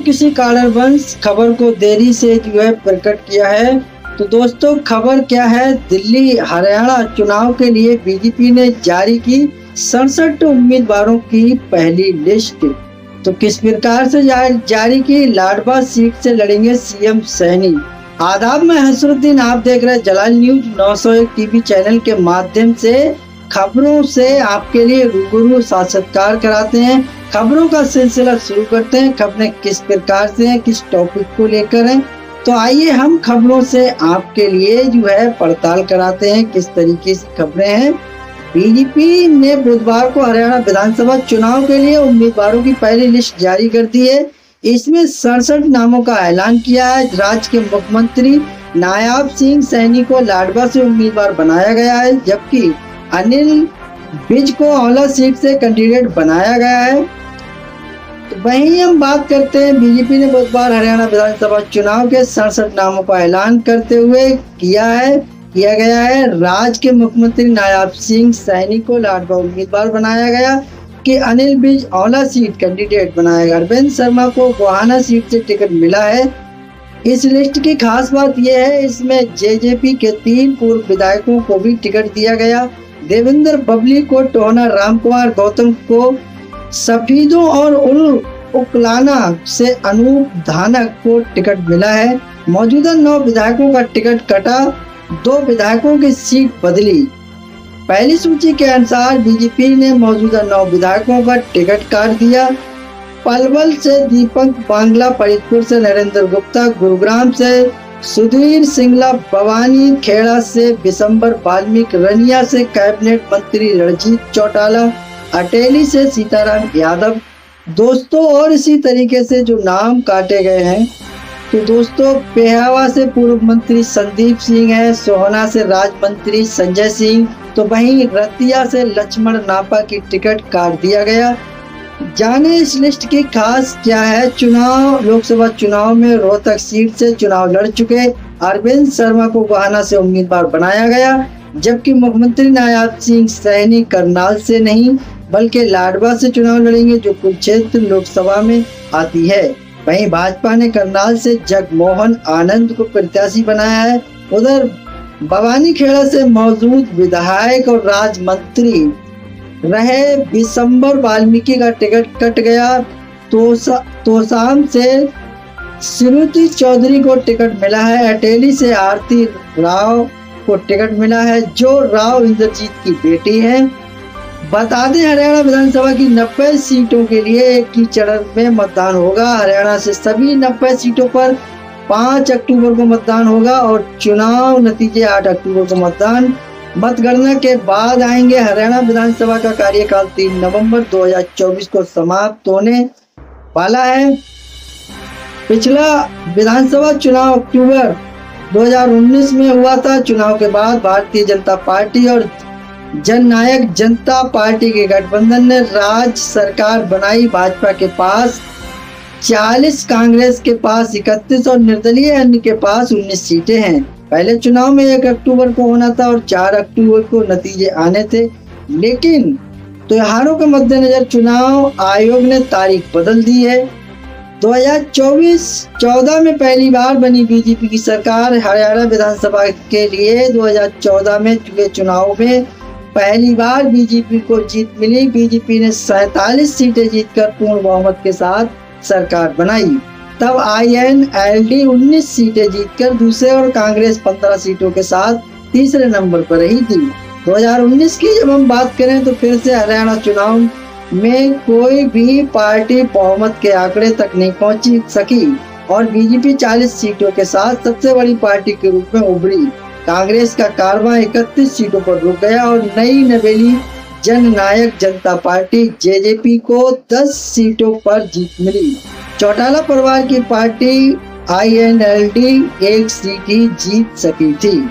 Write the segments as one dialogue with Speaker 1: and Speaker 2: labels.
Speaker 1: किसी कारणवश खबर को देरी से जो है प्रकट किया है। तो दोस्तों खबर क्या है, दिल्ली हरियाणा चुनाव के लिए बीजेपी ने जारी की 67 उम्मीदवारों की पहली लिस्ट। तो किस प्रकार से जारी की, लाडवा सीट से लड़ेंगे सीएम सैनी। आदाब, मैं हसरुद्दीन, आप देख रहे हैं जलाल न्यूज 901 टीवी चैनल के माध्यम से खबरों से आपके लिए रूबरू साक्षात्कार कराते हैं। खबरों का सिलसिला शुरू करते हैं। खबरें किस प्रकार से हैं, किस टॉपिक को लेकर हैं, तो आइए हम खबरों से आपके लिए जो है पड़ताल कराते हैं किस तरीके से खबरें हैं। बीजेपी ने बुधवार को हरियाणा विधानसभा चुनाव के लिए उम्मीदवारों की पहली लिस्ट जारी कर दी है। इसमें 67 नामों का ऐलान किया है। राज्य के मुख्यमंत्री नायब सिंह सैनी को लाडवा से उम्मीदवार बनाया गया है, जबकि अनिल विज को औला सीट से कैंडिडेट बनाया गया है। तो वहीं हम बात करते हैं, बीजेपी ने बुधवार हरियाणा विधानसभा चुनाव के 67 नामों का ऐलान करते हुए किया गया है। राज्य के मुख्यमंत्री नायब सिंह सैनी को लाडवा उम्मीदवार बनाया गया कि अनिल विज औला सीट कैंडिडेट बनाया गया। अरविंद शर्मा को गोहाना सीट से टिकट मिला है। इस लिस्ट की खास बात यह है, इसमें जेजेपी के 3 पूर्व विधायकों को भी टिकट दिया गया। देवेंद्र बबली को टोना, रामकुमार गौतम को सफीदों और उकलाना से अनूप धानक को टिकट मिला है। मौजूदा 9 विधायकों का टिकट कटा, 2 विधायकों की सीट बदली। पहली सूची के अनुसार बीजेपी ने मौजूदा 9 विधायकों का टिकट काट दिया। पलवल से दीपक बांग्ला, फरीदपुर से नरेंद्र गुप्ता, गुरुग्राम से सुधीर सिंगला, भवानी खेड़ा से बिशंबर वाल्मीकि, रनिया से कैबिनेट मंत्री रणजीत चौटाला, अटेली से सीताराम यादव। दोस्तों और इसी तरीके से जो नाम काटे गए हैं, तो दोस्तों पेहावा से पूर्व मंत्री संदीप सिंह है, सोहना से राज्य मंत्री संजय सिंह, तो वहीं रतिया से लक्ष्मण नापा की टिकट काट दिया गया। जाने इस लिस्ट की खास क्या है। लोकसभा चुनाव में रोहतक सीट से चुनाव लड़ चुके अरविंद शर्मा को गोहाना से उम्मीदवार बनाया गया, जबकि मुख्यमंत्री नायब सिंह सैनी करनाल से नहीं बल्कि लाडवा से चुनाव लड़ेंगे, जो कुरुक्षेत्र लोकसभा में आती है। वहीं भाजपा ने करनाल से जगमोहन आनंद को प्रत्याशी बनाया है। उधर भवानी खेड़ा से मौजूद विधायक और राज्य मंत्री रहे बिशंबर वाल्मीकि का टिकट कट गया। तोसाम से श्रुति चौधरी को टिकट मिला है। अटेली से आरती राव को टिकट मिला है, जो राव इंद्रजीत की बेटी है। बता दें, हरियाणा विधानसभा की 90 सीटों के लिए एक ही चरण में मतदान होगा। हरियाणा से सभी 90 सीटों पर 5 अक्टूबर को मतदान होगा और चुनाव नतीजे 8 अक्टूबर को मतगणना के बाद आएंगे। हरियाणा विधानसभा का कार्यकाल 3 नवंबर 2024 को समाप्त होने वाला है। पिछला विधानसभा चुनाव अक्टूबर 2019 में हुआ था। चुनाव के बाद भारतीय जनता पार्टी और जननायक जनता पार्टी के गठबंधन ने राज्य सरकार बनाई। भाजपा के पास 40, कांग्रेस के पास 31 और निर्दलीय अन्य के पास 19 सीटें हैं। पहले चुनाव में 1 अक्टूबर को होना था और 4 अक्टूबर को नतीजे आने थे, लेकिन त्योहारों के मद्देनजर चुनाव आयोग ने तारीख बदल दी है। 2014 में पहली बार बनी बीजेपी की सरकार। हरियाणा विधानसभा के लिए 2014 में हुए चुनाव में पहली बार बीजेपी को जीत मिली। बीजेपी ने 47 सीटें जीतकर पूर्ण बहुमत के साथ सरकार बनाई। तब INLD 19 सीटें जीतकर दूसरे और कांग्रेस 15 सीटों के साथ तीसरे नंबर पर रही थी। 2019 की जब हम बात करें तो फिर से हरियाणा चुनाव में कोई भी पार्टी बहुमत के आंकड़े तक नहीं पहुंच सकी और बीजेपी 40 सीटों के साथ सबसे बड़ी पार्टी के रूप में उभरी। कांग्रेस का कारवां 31 सीटों पर रुक गया और नई नवेली जननायक जनता पार्टी जेजेपी को 10 सीटों पर जीत मिली। चौटाला परिवार की पार्टी INLD 1 सीट ही जीत सकी थी।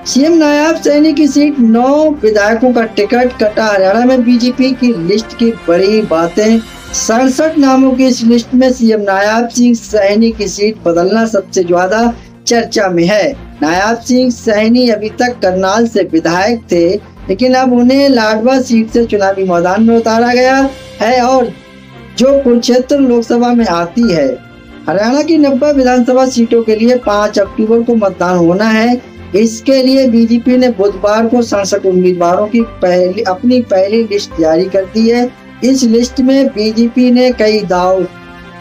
Speaker 1: सीएम नायब सैनी की सीट 9 विधायकों का टिकट कटा। हरियाणा में बीजेपी की लिस्ट की बड़ी बातें। 67 नामों की इस लिस्ट में सीएम नायब सिंह सैनी की सीट बदलना सबसे ज्यादा चर्चा में है। नायब सिंह सैनी अभी तक करनाल से विधायक थे, लेकिन अब उन्हें लाडवा सीट से चुनावी मैदान में उतारा गया है और जो कुरुक्षेत्र लोकसभा में आती है। हरियाणा की 90 विधानसभा सीटों के लिए 5 अक्टूबर को मतदान होना है। इसके लिए बीजेपी ने बुधवार को 67 उम्मीदवारों की अपनी पहली लिस्ट जारी कर दी है। इस लिस्ट में बीजेपी ने कई दाव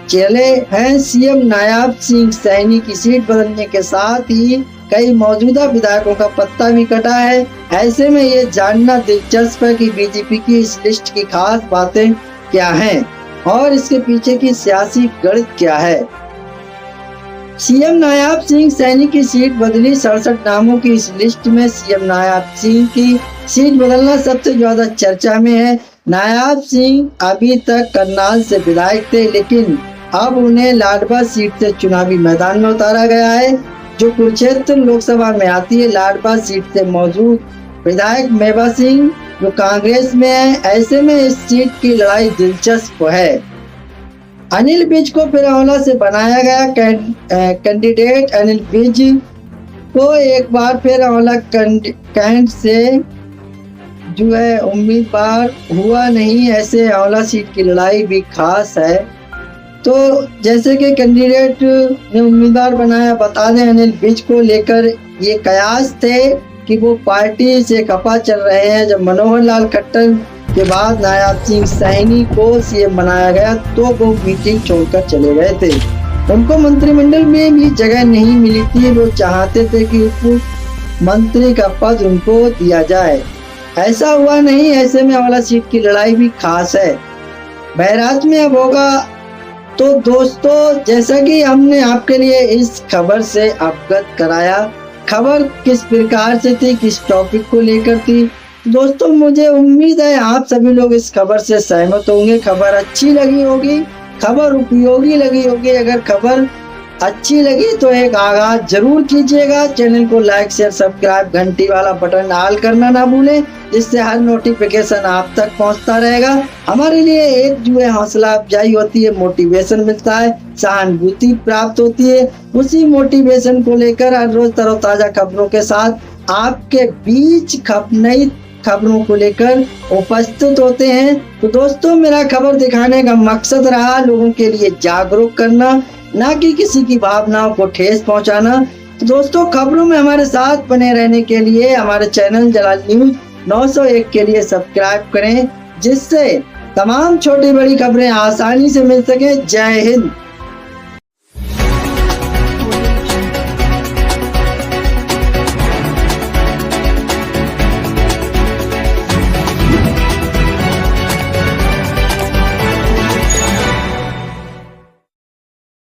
Speaker 1: चले हैं। सीएम नायब सिंह सैनी की सीट बदलने के साथ ही कई मौजूदा विधायकों का पत्ता भी कटा है। ऐसे में ये जानना दिलचस्प है कि बीजेपी की इस लिस्ट की खास बातें क्या हैं और इसके पीछे की सियासी गणित क्या है। सीएम नायब सिंह सैनी की सीट बदली। 67 नामों की इस लिस्ट में सीएम नायब सिंह की सीट बदलना सबसे ज्यादा चर्चा में है। नायब सिंह अभी तक करनाल से विधायक थे, लेकिन अब उन्हें लाडवा सीट से चुनावी मैदान में उतारा गया है, जो कुरुक्षेत्र लोकसभा में आती है। लाडवा सीट से मौजूद विधायक मेवा सिंह जो कांग्रेस में है। ऐसे में इस सीट की लड़ाई दिलचस्प है। अनिल विज को फिर आंवला से बनाया गया कैंडिडेट। अनिल विज को एक बार फिर आंवला कैंट से जो है उम्मीदवार हुआ नहीं। ऐसे आंवला सीट की लड़ाई भी खास है। तो जैसे कि कैंडिडेट ने उम्मीदवार बनाया, बता दें अनिल विज को लेकर ये कयास थे कि वो पार्टी से खफा चल रहे हैं। जब मनोहर लाल खट्टर के बाद नायब सिंह सैनी को सीएम बनाया गया तो वो मीटिंग छोड़कर चले गए थे। उनको मंत्रिमंडल में भी जगह नहीं मिली थी। वो चाहते थे कि उप मंत्री का पद उनको दिया जाए, ऐसा हुआ नहीं। ऐसे में आंवला सीट की लड़ाई भी खास है। बहराइच में अब होगा। तो दोस्तों, जैसा कि हमने आपके लिए इस खबर से अवगत कराया, खबर किस प्रकार से थी, किस टॉपिक को लेकर थी, दोस्तों मुझे उम्मीद है आप सभी लोग इस खबर से सहमत होंगे। खबर अच्छी लगी होगी, खबर उपयोगी लगी होगी। अगर खबर अच्छी लगी तो एक आगाज जरूर कीजिएगा। चैनल को लाइक शेयर सब्सक्राइब, घंटी वाला बटन ऑल करना ना भूलें, जिससे हर नोटिफिकेशन आप तक पहुंचता रहेगा। हमारे लिए एक जो है हौसला अफजाई होती है, मोटिवेशन मिलता है, सहानुभूति प्राप्त होती है। उसी मोटिवेशन को लेकर हर रोज तरोताजा खबरों के साथ आपके बीच नई खबरों को लेकर उपस्थित होते हैं। तो दोस्तों, मेरा खबर दिखाने का मकसद रहा लोगों के लिए जागरूक करना, ना कि किसी की भावनाओं को ठेस पहुंचाना। तो दोस्तों, खबरों में हमारे साथ बने रहने के लिए हमारे चैनल जलाल न्यूज 901 के लिए सब्सक्राइब करें, जिससे तमाम छोटी बड़ी खबरें आसानी से मिल सके। जय हिंद।